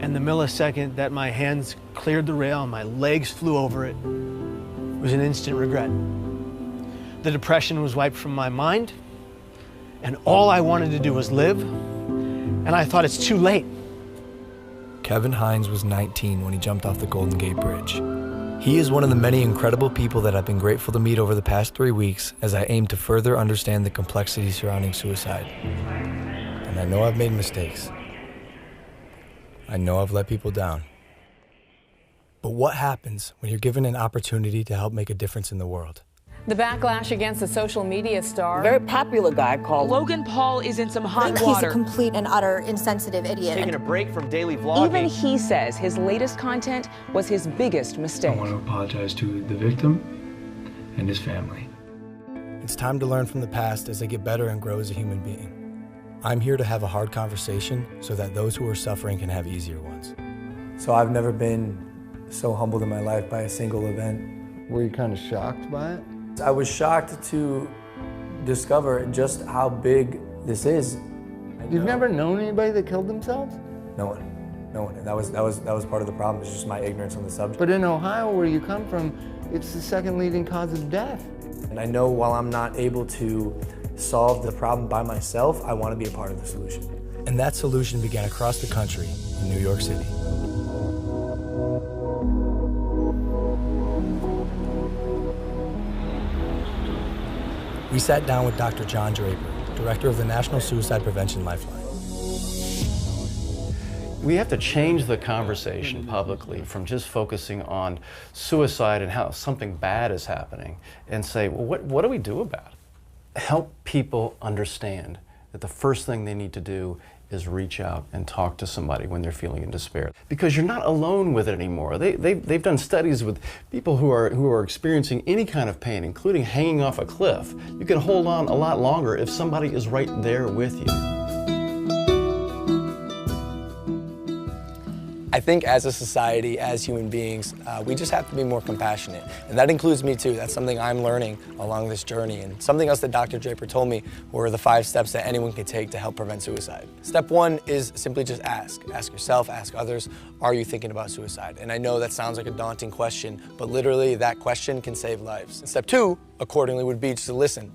And the millisecond that my hands cleared the rail and my legs flew over it was an instant regret. The depression was wiped from my mind, and all I wanted to do was live, and I thought it's too late. Kevin Hines was 19 when he jumped off the Golden Gate Bridge. He is one of the many incredible people that I've been grateful to meet over the past 3 weeks as I aim to further understand the complexity surrounding suicide. And I know I've made mistakes. I know I've let people down. But what happens when you're given an opportunity to help make a difference in the world? The backlash against the social media star. Very popular guy called Logan Paul is in some hot water. He's a complete and utter insensitive idiot. Taking a break from daily vlogging. Even he says his latest content was his biggest mistake. I want to apologize to the victim and his family. It's time to learn from the past as they get better and grow as a human being. I'm here to have a hard conversation so that those who are suffering can have easier ones. So I've never been so humbled in my life by a single event. Were you kind of shocked by it? I was shocked to discover just how big this is. You've never known anybody that killed themselves? No one. And that was part of the problem. It's just my ignorance on the subject. But in Ohio, where you come from, it's the second leading cause of death. And I know while I'm not able to solve the problem by myself, I want to be a part of the solution. And that solution began across the country in New York City. We sat down with Dr. John Draper, director of the National Suicide Prevention Lifeline. We have to change the conversation publicly from just focusing on suicide and how something bad is happening and say, well, what do we do about it? Help people understand that the first thing they need to do is reach out and talk to somebody when they're feeling in despair. Because you're not alone with it anymore. They've done studies with people who are experiencing any kind of pain, including hanging off a cliff. You can hold on a lot longer if somebody is right there with you. I think as a society, as human beings, we just have to be more compassionate. And that includes me too. That's something I'm learning along this journey. And something else that Dr. Draper told me were the 5 steps that anyone can take to help prevent suicide. Step 1 is simply just ask. Ask yourself, ask others, are you thinking about suicide? And I know that sounds like a daunting question, but literally that question can save lives. And step 2, accordingly, would be just to listen.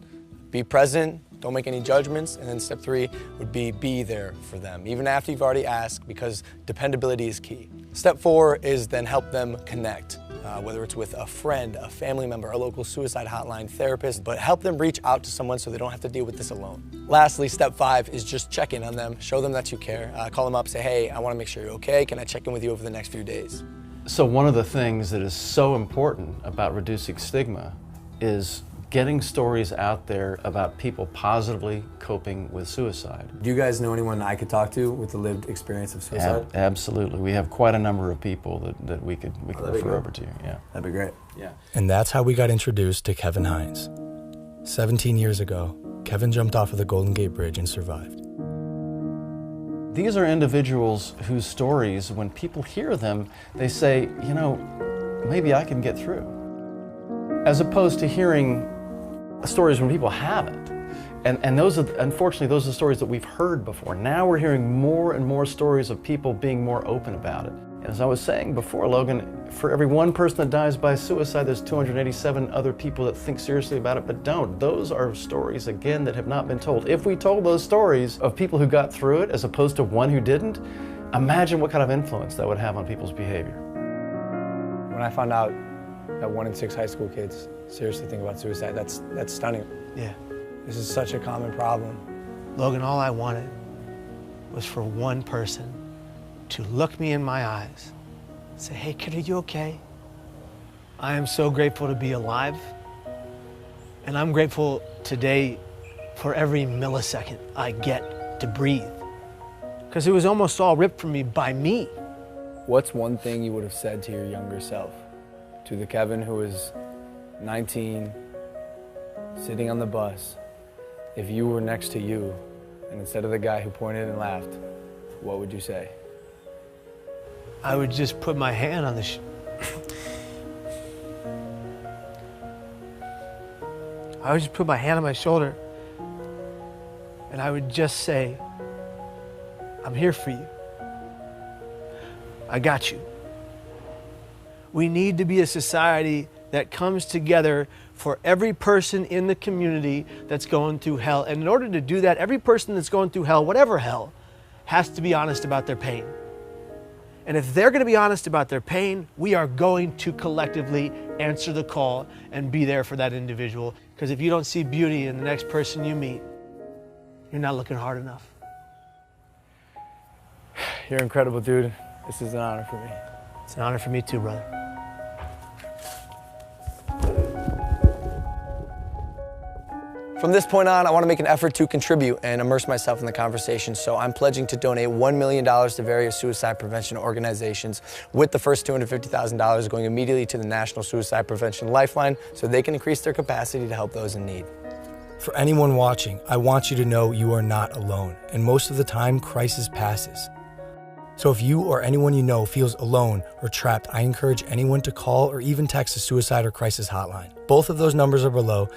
Be present. Don't make any judgments, and then step 3 would be there for them, even after you've already asked, because dependability is key. Step 4 is then help them connect, whether it's with a friend, a family member, a local suicide hotline, therapist, but help them reach out to someone so they don't have to deal with this alone. Lastly, step 5 is just check in on them, show them that you care, call them up, say, hey, I want to make sure you're okay, can I check in with you over the next few days? So one of the things that is so important about reducing stigma is getting stories out there about people positively coping with suicide. Do you guys know anyone I could talk to with the lived experience of suicide? Absolutely. We have quite a number of people that we could refer over to you. Yeah. That'd be great. Yeah. And that's how we got introduced to Kevin Hines. 17 years ago, Kevin jumped off of the Golden Gate Bridge and survived. These are individuals whose stories, when people hear them, they say, you know, maybe I can get through. As opposed to hearing stories when people haven't. And those are, unfortunately, those are the stories that we've heard before. Now we're hearing more and more stories of people being more open about it. And as I was saying before, Logan, for every one person that dies by suicide, there's 287 other people that think seriously about it but don't. Those are stories, again, that have not been told. If we told those stories of people who got through it as opposed to one who didn't, imagine what kind of influence that would have on people's behavior. When I found out that 1 in 6 high school kids seriously think about suicide, that's stunning. Yeah. This is such a common problem. Logan, all I wanted was for one person to look me in my eyes, say, hey kid, are you okay? I am so grateful to be alive. And I'm grateful today for every millisecond I get to breathe. Because it was almost all ripped from me by me. What's one thing you would have said to your younger self? To the Kevin who was 19, sitting on the bus, if you were next to you, and instead of the guy who pointed and laughed, what would you say? I would just put my hand on the I would just put my hand on my shoulder, and I would just say, I'm here for you. I got you. We need to be a society that comes together for every person in the community that's going through hell. And in order to do that, every person that's going through hell, whatever hell, has to be honest about their pain. And if they're going to be honest about their pain, we are going to collectively answer the call and be there for that individual. Because if you don't see beauty in the next person you meet, you're not looking hard enough. You're incredible, dude. This is an honor for me. It's an honor for me too, brother. From this point on, I want to make an effort to contribute and immerse myself in the conversation, so I'm pledging to donate $1 million to various suicide prevention organizations, with the first $250,000 going immediately to the National Suicide Prevention Lifeline so they can increase their capacity to help those in need. For anyone watching, I want you to know you are not alone, and most of the time, crisis passes. So if you or anyone you know feels alone or trapped, I encourage anyone to call or even text the suicide or crisis hotline. Both of those numbers are below,